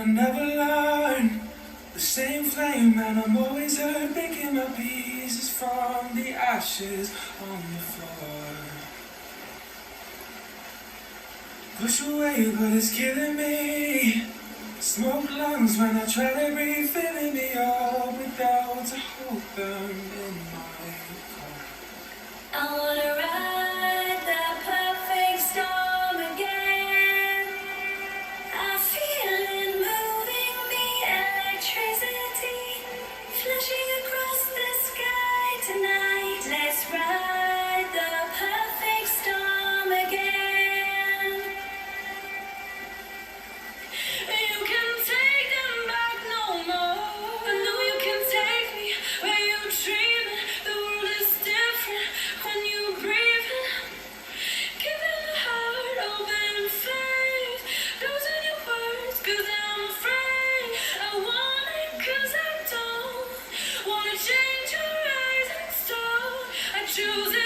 never learn. The same flame, and I'm always hurt, picking my pieces from the ashes on the floor. Push away, but it's killing me. Smoke lungs when I try to breathe, filling me up with doubts. I hold them in my car. I wanna ride that perfect storm again. I feel it moving me, electricity flashing across the sky tonight. Let's ride the perfect storm again. You can take them back no more, but no, you can take me where you dream it. The world is different when you breathe it. Give it a heart, open faith. Losing your words, cause I'm afraid. I want it cause I don't wanna change your eyes and stone. I choose it.